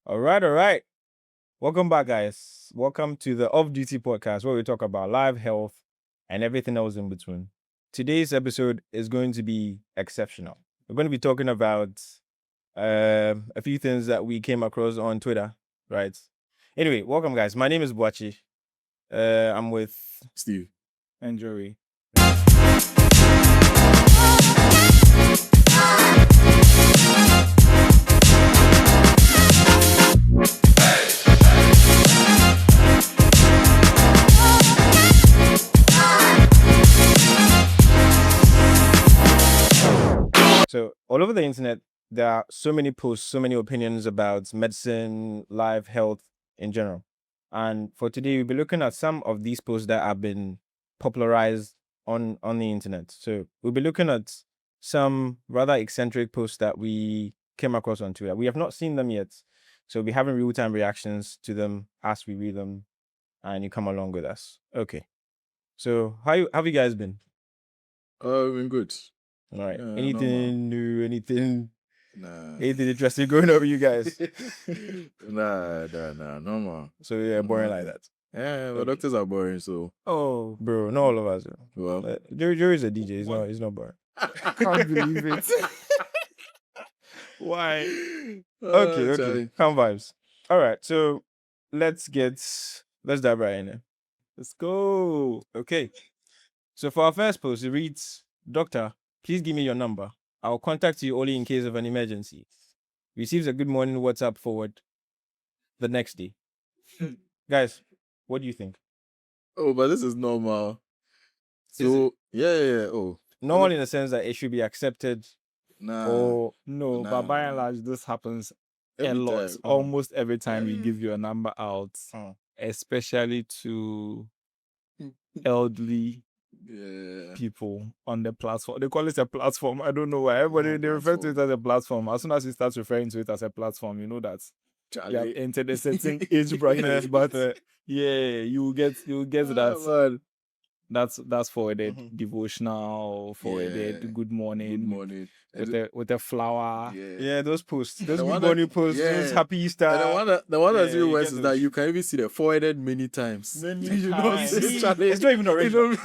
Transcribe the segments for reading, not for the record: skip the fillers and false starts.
All right. Welcome back, guys. Welcome to the Off Duty podcast where we talk about live health and everything else in between. Today's episode is going to be exceptional. We're going to be talking about a few things that we came across on Twitter, right? Anyway, welcome, guys. My name is Boachi. I'm with Steve. And Joey. So all over the internet, there are so many posts, so many opinions about medicine, life, health in general. And for today, we'll be looking at some of these posts that have been popularized on the internet. So we'll be looking at some rather eccentric posts that we came across on Twitter. We have not seen them yet. So we'll be having real-time reactions to them as we read them and you come along with us. Okay. So how have you guys been? Been good. All right. Yeah, Anything new? Anything Nah. interesting going on with you guys? nah, normal. So yeah, boring like that. Yeah, but Okay. doctors are boring, so Oh, bro, not all of us. well. Jerry's a DJ. He's not boring. I can't believe it. Why? Okay. Charlie. Calm vibes. All right. So let's dive right in there. Let's go. Okay. So for our first post, it reads, "Doctor, please give me your number. I'll contact you only in case of an emergency." Receives a good morning WhatsApp forward the next day. Guys, what do you think? Oh, but this is normal. So yeah. Oh, Normal in the sense that it should be accepted, nah. or No, Nah. but by and large, this happens Every a lot. time. Almost every time we Yeah. give you a number out, Oh. especially to elderly Yeah. people on the platform. They call it a platform. I don't know why. Everybody, they refer to it as a platform. As soon as you start referring to it as a platform, you know that you have entered a certain age bracket. But yeah, you get that. That's forwarded devotional, forwarded Yeah. good morning, Good morning. with a flower. Yeah, those posts, those The good one morning that- posts, yeah. those happy Easter. And the one that's yeah, even you worse get is those. that you can even see the forwarded many times. Many You know, times. it's Charlie. It's not even original.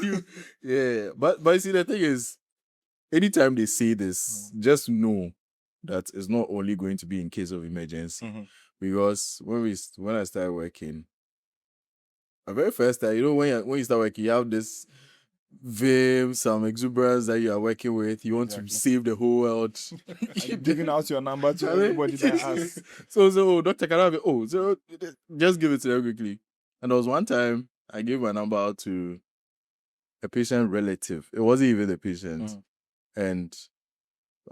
Yeah, but you see, the thing is, anytime they say this, just know that it's not only going to be in case of emergency. Mhm. Because when I started working, the very first time, you know, when you start working, you have this vim, some exuberance that you are working with. You want Exactly. to save the whole world. You're giving out your number to Charlie. everybody that asks. So doctor, can I have it? Oh, so just give it to them quickly. And there was one time I gave my number out to a patient relative. It wasn't even the patient. Mhm. And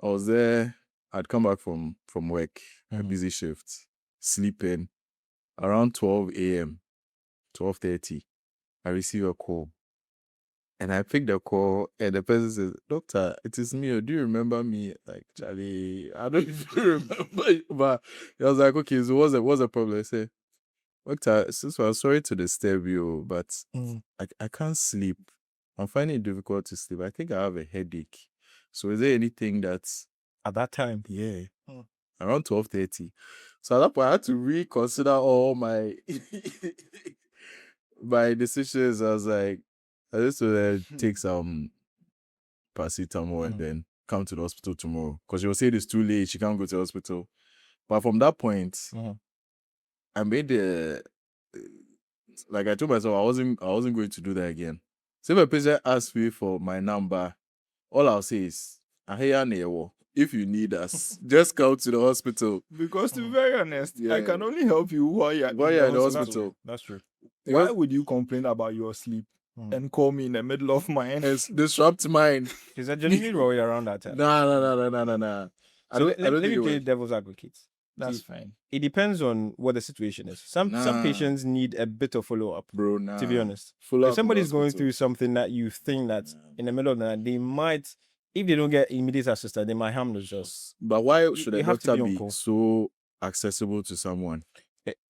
I was there. I'd come back from work, a Mhm. busy shift, sleeping. Around 12 a.m., 12:30, I received a call. And I picked the call, and the person says, "Doctor, it is me. Do you remember me?" Like, Charlie, I don't even remember you. But I was like, "Okay, so what's the problem?" I said, "Doctor, I'm sorry to disturb you, but Mhm. I can't sleep. I'm finding it difficult to sleep. I think I have a headache. So is there anything that's..." At that time, Yeah. Hmm. Around 12:30. So at that point, I had to reconsider all my my decisions. I was like, I just take some paracetamol and Mhm. then come to the hospital tomorrow. Because she will say it's too late, she can't go to the hospital. But from that point, Mhm. I made the like I told myself I wasn't going to do that again. So if a patient asks me for my number, all I'll say is, if you need us, just come to the hospital. Because to be very honest, I Yeah. can only help you while you're While you're in the That's hospital. true. That's true. Why Because would you complain about your sleep Mhm. and call me in the middle of mine? it's disrupt mine. Is that genuinely Roy around that time? Nah. So let me think it play will. devil's advocate. That's See, fine. It depends on what the situation is. Some Nah. patients need a bit of follow up. Bro, nah. To be honest, Follow if up in the somebody's going hospital. through something that you think that Nah. in the middle of the night they might, if they don't get immediate assistance, they might harm themselves. But why should a you have to doctor be on be call. so accessible to someone?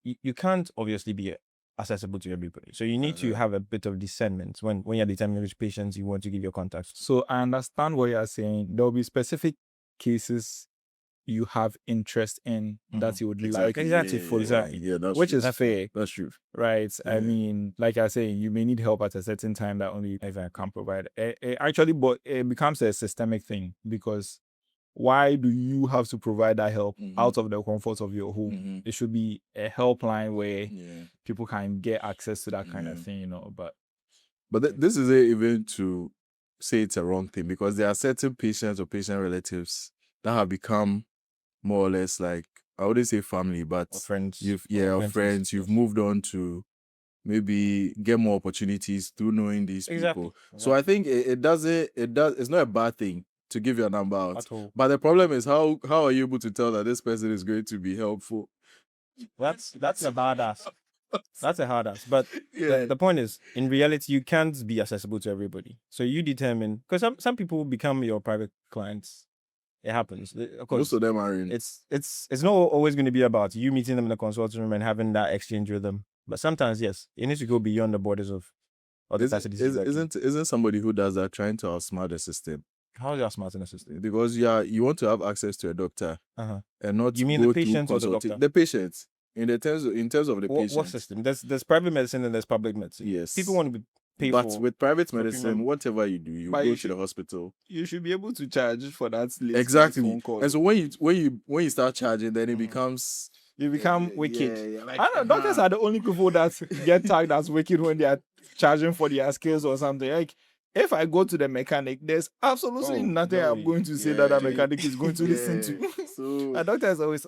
You can't obviously be accessible to everybody, so you need to Uh-huh. have a bit of discernment when you're determining which patients you want to give your contacts. So I understand what you're saying. There will be specific cases you have interest in that you would like, Exactly, full time. Yeah, that's which true. is fair, That's true. right? I Yeah. mean, like I say, you may need help at a certain time that only Evan can provide. Actually, but it becomes a systemic thing, because why do you have to provide that help out of the comfort of your home? It should be a helpline where Yeah. people can get access to that kind of thing, you know. But this is it, even to say it's a wrong thing, because there are certain patients or patient relatives that have become more or less like, I wouldn't say family, but Or friends. or acquaintances, friends. You've yes. moved on to maybe get more opportunities through knowing these Exactly. people. So I think it's not a bad thing to give your number out. At all. But the problem is, how are you able to tell that this person is going to be helpful? That's a hard ask. That's a hard ask. But Yeah. the point is, in reality, you can't be accessible to everybody. So you determine, because some people become your private clients. It happens. Of course, Most of them are in. it's not always going to be about you meeting them in the consulting room and having that exchange with them. But sometimes, yes, it needs to go beyond the borders of the facilities. Isn't somebody who does that trying to outsmart the system? How is that smart in a system? Because you want to have access to a doctor and not You mean go the through patient or the consulting- doctor? The patient. In terms of the patient. What system? There's private medicine and there's public medicine. Yes. People want to be paid But for. with private for medicine, premium. whatever you do, you But go you to the hospital. You should be able to charge for that late Exactly. phone call. And so when you start charging, then it becomes You become wicked. Yeah, like, I don't know, doctors are the only people that get tagged as wicked when they are charging for their skills or something. Like, if I go to the mechanic, there's absolutely nothing no, I'm going to say yeah. that mechanic is going to listen to. So A doctor is always,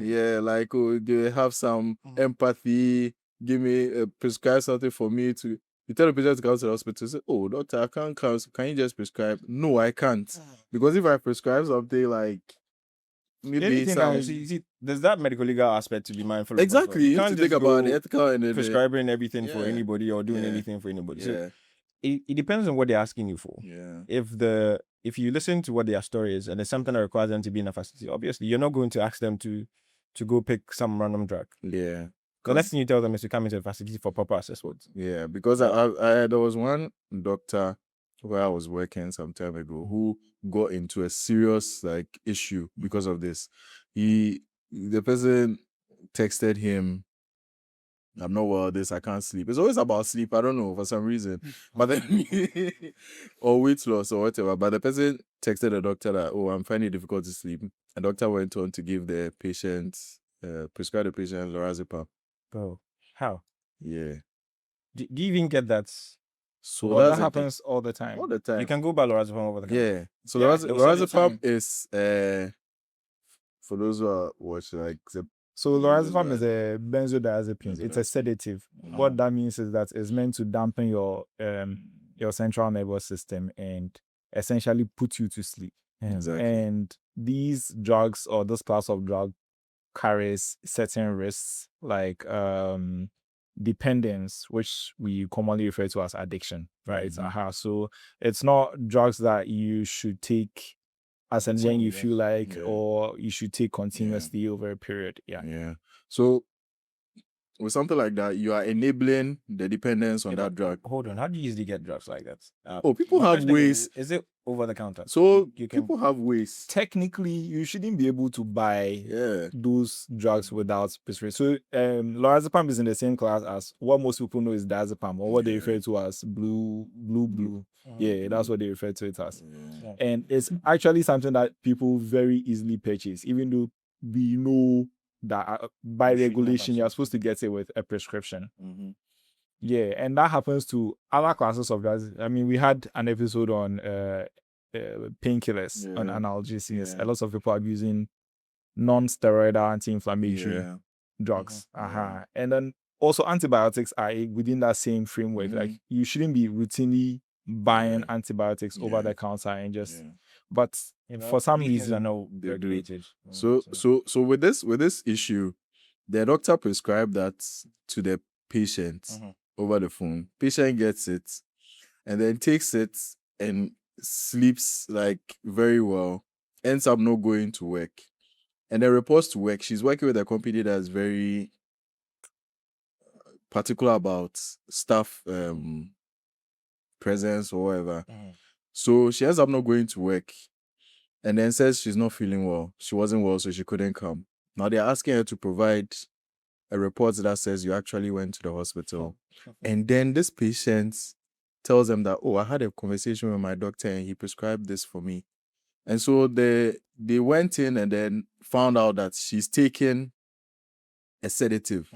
yeah, like they have some empathy. Give me prescribe something for me to. You tell the patient to come to the hospital. Say, "Oh, doctor, I can't come. So can you just prescribe?" No, I can't, because if I prescribe something like maybe Anything some, that You see, there's that medical legal aspect to be mindful of. exactly, you have to think about the ethical and the prescribing everything for Yeah. anybody or doing Yeah. anything for anybody. So Yeah, it depends on what they're asking you for. yeah, If you listen to what their story is and it's something that requires them to be in a facility, obviously you're not going to ask them to go pick some random drug. yeah. The next thing you tell them is to come into a facility for proper assessment. Yeah, because I there was one doctor where I was working some time ago who got into a serious like issue because of this. The person texted him, "I'm not well, I can't sleep." It's always about sleep. I don't know, for some reason. But then or weight loss or whatever. But the person texted the doctor that, "Oh, I'm finding it difficult to sleep." The doctor went on to give the patient prescribe the patient lorazepam. Bro, how? Yeah. Do you even get that? So Well, that that's the thing. happens all the time. All the time. You can go buy lorazepam over the counter. Yeah. So Yeah, lorazepam is for those who are watching, like So lorazepam is a benzodiazepine. It's a sedative. What that means is that it's meant to dampen your central nervous system and essentially put you to sleep. Exactly. And these drugs or this class of drug carries certain risks like dependence, which we commonly refer to as addiction, right? So it's not drugs that you should take as and when you feel like, or you should take continuously over a period. Yeah. So with something like that, you are enabling the dependence on that drug. Hold on, how do you usually get drugs like that? People my have first thing ways. Is it over the counter? So you can. people have ways. Technically, you shouldn't be able to buy Yeah. those drugs without prescription. So lorazepam is in the same class as what most people know is diazepam, or what they refer to as blue. Yeah, that's what they refer to it as. Yeah. And it's actually something that people very easily purchase, even though we know that by regulation you're supposed to get it with a prescription. Yeah, and that happens to other classes of drugs. I mean, we had an episode on painkillers, on analgesics. A lot of people are using non-steroidal anti-inflammatory drugs. And then also antibiotics are within that same framework. Like, you shouldn't be routinely buying antibiotics over the counter and just but for some reason I know they do. regulated. So with this issue, the doctor prescribed that to the patient over the phone. Patient gets it and then takes it and sleeps like very well, ends up not going to work, and then reports to work. She's working with a company that's very particular about staff presence or whatever. So she ends up not going to work, and then says she's not feeling well. She wasn't well, so she couldn't come. Now they're asking her to provide a report that says you actually went to the hospital. And then this patient tells them that, oh, I had a conversation with my doctor and he prescribed this for me. And so they went in and then found out that she's taking a sedative.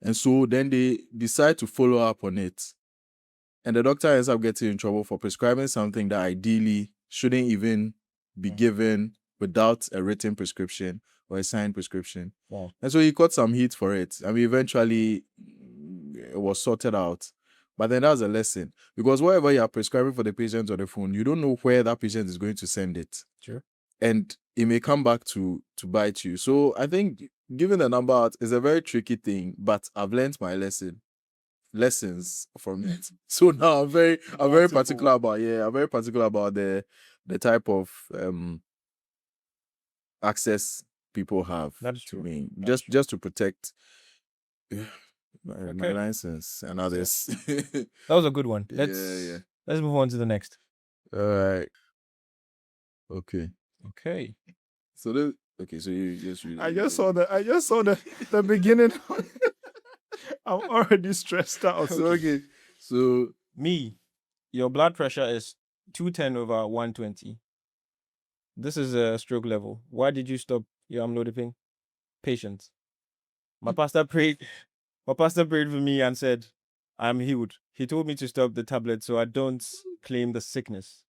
And so then they decide to follow up on it. And the doctor ends up getting in trouble for prescribing something that ideally shouldn't even be given without a written prescription or a signed prescription. Wow. And so he got some heat for it. I mean, eventually it was sorted out. But then that's a lesson. Because whatever you are prescribing for the patient on the phone, you don't know where that patient is going to send it. Sure. And it may come back to bite you. So I think giving the number out is a very tricky thing, but I've learned my lessons from it. So now I'm very particular about the type of access people have That is to true. me. That's Just to protect my Okay. license and others. That was a good one. Yeah. Let's move on to the next. All right. Okay. Okay. So so you just read it. I just saw the beginning. I'm already stressed out. So okay. So Me, your blood pressure is 210 over 120. This is a stroke level. Why did you stop your amlodipine? Patience. My pastor prayed for me and said, I'm healed. He told me to stop the tablet so I don't claim the sickness.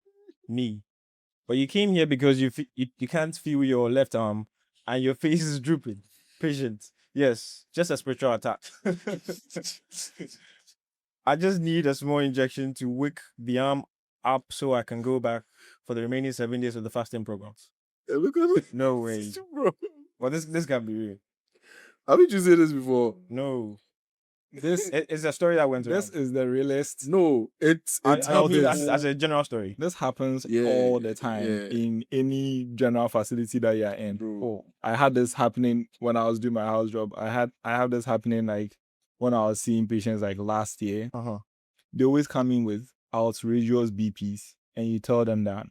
Me. But you came here because you can't feel your left arm and your face is drooping. Patience. Yes, just a spiritual attack. I just need a small injection to wake the arm up so I can go back for the remaining 7 days of the fasting programs. look at it. No way. Bro. Well, this can't be real. Haven't you said this before? No. This It's a story that went around. this is the realest. No, it's I mean, happens. as a general story. This happens Yeah, all the time yeah. in any general facility that you're in. Bro. Oh, I had this happening when I was doing my house job. I have this happening like when I was seeing patients like last year. Uh-huh. They always come in with outrageous BPs, and you tell them that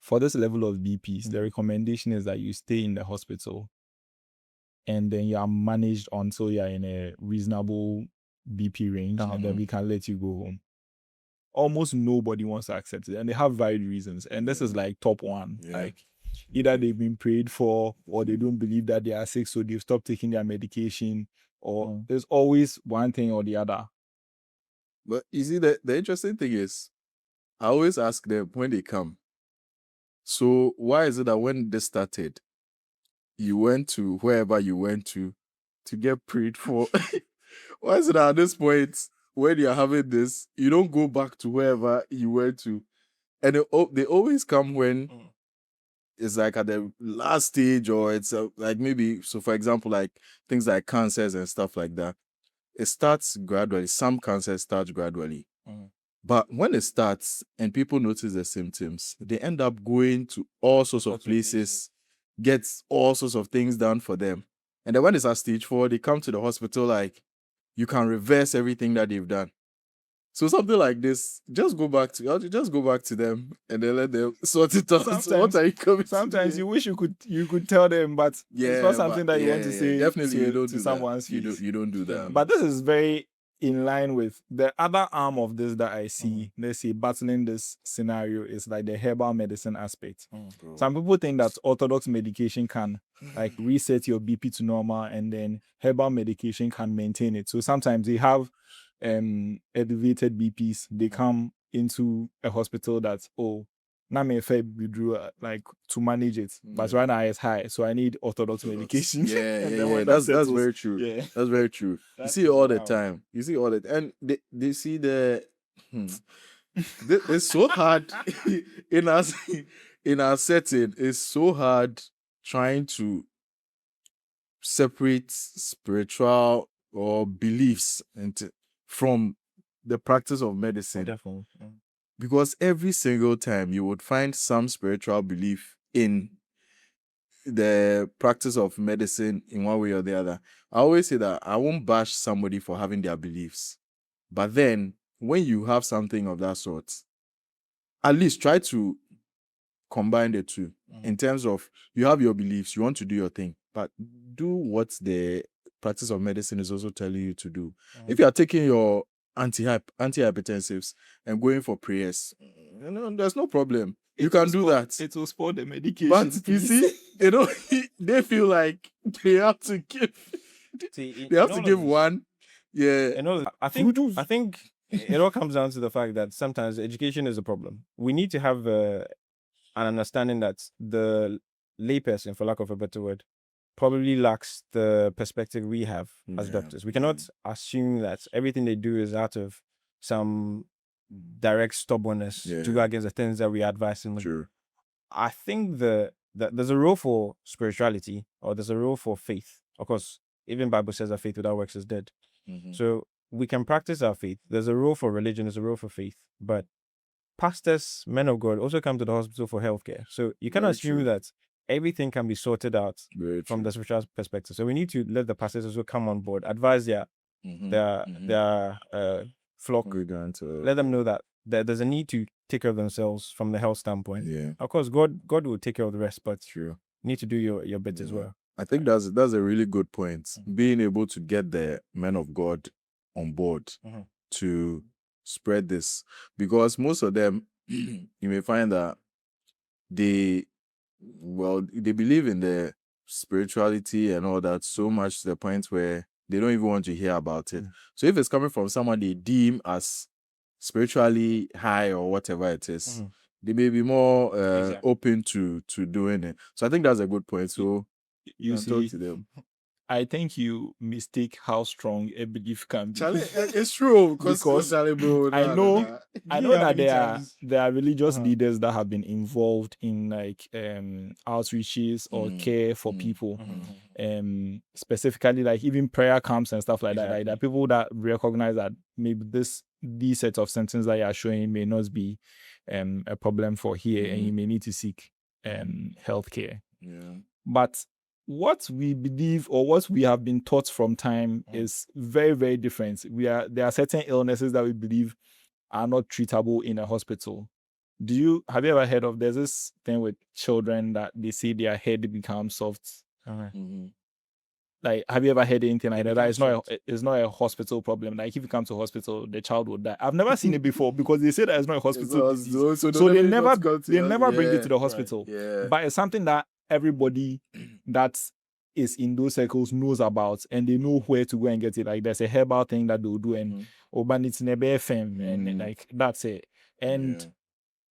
for this level of BPs, the recommendation is that you stay in the hospital and then you are managed until you're in a reasonable BP range, and then we can let you go home. Almost nobody wants to accept it, and they have varied reasons. And this is like top one. Yeah. Like either they've been prayed for, or they don't believe that they are sick, so they've stopped taking their medication, or there's always one thing or the other. But you see, the interesting thing is, I always ask them when they come, so why is it that when this started, you went to wherever you went to get prayed for? Why is it that at this point, when you're having this, you don't go back to wherever you went to? And they always come when it's like at the last stage, or it's like maybe, so for example, like things like cancers and stuff like that. It starts gradually. Some cancers start gradually. But when it starts and people notice the symptoms, they end up going to all sorts of places, get all sorts of things done for them. And then when it's at stage 4, they come to the hospital like, you can reverse everything that they've done. So something like this, just go back to them and then let them sort it out. So what are you coming? Sometimes you wish you could tell them, but it's not something that you want to say. Definitely, you don't to do someone's that. face. You don't do that. But this is very in line with the other arm of this that I see. Let's say battling this scenario is like the herbal medicine aspect. Some people think that orthodox medication can like reset your BP to normal, and then herbal medication can maintain it. So sometimes they have elevated BPs. They come into a hospital that's now may withdrew like to manage it, but right now it's high, so I need orthodox medication. Yeah. That's very true. Yeah. That's very true. You see all the time. And they see the. It's so hard in our setting. It's so hard trying to separate spiritual or beliefs from the practice of medicine. Definitely. Because every single time you would find some spiritual belief in the practice of medicine in one way or the other. I always say that I won't bash somebody for having their beliefs. But then, when you have something of that sort, at least try to combine the two in terms of you have your beliefs, you want to do your thing, but do what the practice of medicine is also telling you to do. If you are taking your antihypertensives and going for prayers, there's no problem. You can do that. It will spoil the medication. But you see, they feel like they have to give. See, They have to give one. Yeah. I think it all comes down to the fact that sometimes education is a problem. We need to have an understanding that the layperson, for lack of a better word, probably lacks the perspective we have as Yeah. doctors. We cannot assume that everything they do is out of some direct stubbornness to go Yeah. against the things that we advise them. Sure. I think that there's a role for spirituality, or there's a role for faith. Of course, even Bible says that faith without works is dead. Mhm. So we can practice our faith. There's a role for religion, there's a role for faith. But pastors, men of God, also come to the hospital for healthcare. So you cannot Very assume true. that everything can be sorted out Very from true. the spiritual perspective. So we need to let the pastors also come on board, advise their flock, Congregant, let them know that there's a need to take care of themselves from the health standpoint. yeah, Of course, God will take care of the rest, but you true. need to do your bit as Yeah. well. I think that's a really good point. Being able to get the men of God on board Mhm. to spread this, because most of them, you may find that they believe in the spirituality and all that so much to the point where they don't even want to hear about it. So if it's coming from someone they deem as spiritually high or whatever it is, they may be more Exactly. open to doing it. So I think that's a good point. So You can talk see, to them. I think you mistake how strong a belief can be. It's true Because I know that there are religious leaders that have been involved in like outreaches or care for people, specifically like even prayer camps and stuff like that. Like, there are people that recognize that maybe these sets of symptoms that you are showing may not be a problem for here, and you may need to seek healthcare. Yeah. But what we believe or what we have been taught from time is very, very different. There are certain illnesses that we believe are not treatable in a hospital. Have you ever heard of, there's this thing with children that they say their head becomes soft? Like, have you ever heard anything like that? It's not a hospital problem. Like, if you come to hospital, the child will die. I've never seen it before because they say that it's not a hospital disease. So they never bring it to the hospital. Right. Yeah. But it's something that everybody that is in those circles knows about, and they know where to go and get it. Like, there's a herbal thing that they'll do, and it's never FM, and like that's it. And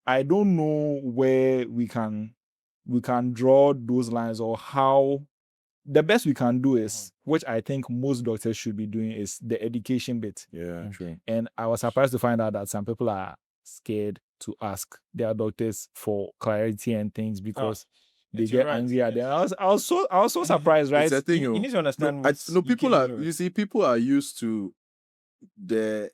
I don't know where we can draw those lines, or how. The best we can do is, which I think most doctors should be doing, is the education bit. Yeah, true. And I was surprised to find out that some people are scared to ask their doctors for clarity and things because they get angry at them. I was so surprised, right? It's a thing, You need to understand. people are used to the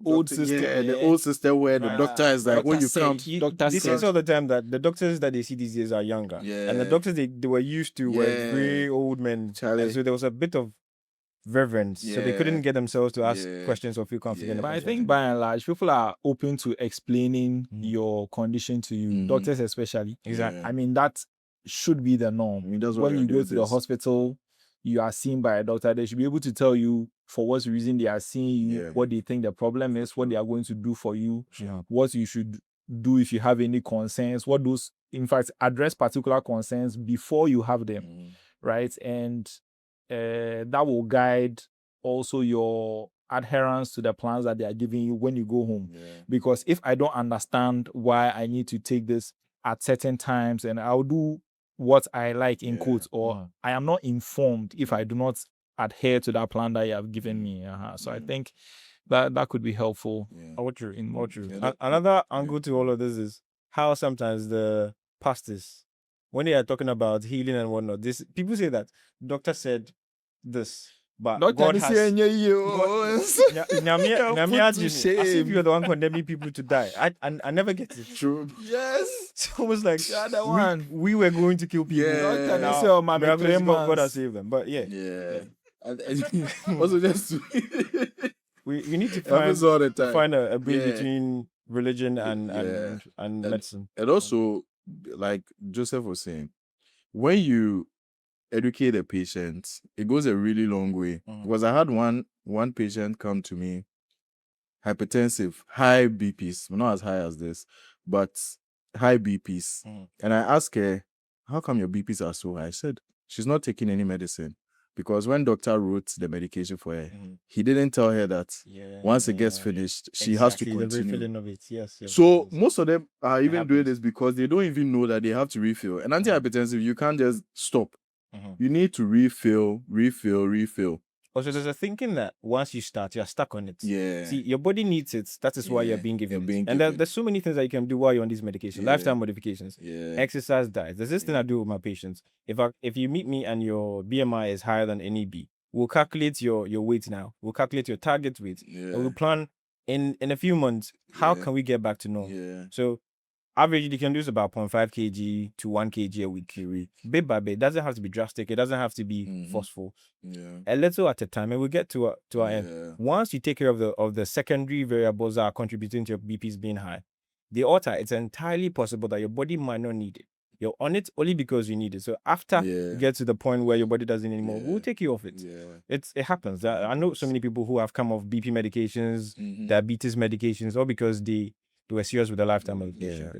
old system. The old system where the doctor is like, when you come, They say all the time that the doctors that they see these days are younger. Yeah. And the doctors they were used to were very old men. And so there was a bit of reverence. So they couldn't get themselves to ask questions or feel confident. But I think by and large, people are open to explaining your condition to you, doctors especially. Exactly. I mean, that should be the norm. I mean, that's when what you go to the hospital, you are seen by a doctor, they should be able to tell you for what reason they are seeing you, what they think the problem is, what they are going to do for you, what you should do if you have any concerns, in fact, address particular concerns before you have them, right? And that will guide also your adherence to the plans that they are giving you when you go home. Because if I don't understand why I need to take this at certain times, and I'll do what I like in quotes, or I am not informed if I do not adhere to that plan that you have given me. So I think that could be helpful. What true. Another angle to all of this is how sometimes the pastors, when they are talking about healing and whatnot, people say that doctor said this, but God has as if you're the one condemning people to die. I never get it. True. Yes. It's almost like we were going to kill people. Yeah. Now, God has saved them. But Also, just we need to find a bridge between religion and medicine. And also, like Joseph was saying, when you educate a patient, it goes a really long way. Because I had one patient come to me, hypertensive, high BPs, not as high as this, but high BPs. And I asked her, how come your BPs are so high? I said, she's not taking any medicine. Because when doctor wrote the medication for her, he didn't tell her that once it gets finished, she has to The continue. refilling of it. Yes. So most of them are even doing happens. this because they don't even know that they have to refill. And antihypertensive, you can't just stop. You need to refill. Also, there's a thinking that once you start, you're stuck on it. Yeah. See, your body needs it. That is why you're Yeah, being given you're it. being And given. there's so many things that you can do while you're on these medications. Yeah. Lifestyle modifications, Yeah. exercise, diet. There's this thing I do with my patients. If you meet me and your BMI is higher than NEB, we'll calculate your weight now. We'll calculate your target weight. And we'll plan in a few months, how can we get back to normal? Yeah. So average, you can lose about 0.5 kg to 1 kg a week. Bit by bit. It doesn't have to be drastic. It doesn't have to be forceful. Yeah. A little at a time, and we'll get to our end. Yeah. Once you take care of the secondary variables that are contributing to your BPs being high, the alter, it's entirely possible that your body might not need it. You're on it only because you need it. So after you get to the point where your body doesn't need anymore, we'll take you off it. Yeah. It happens. I know so many people who have come off BP medications, diabetes medications, all because they were serious with the lifetime medication.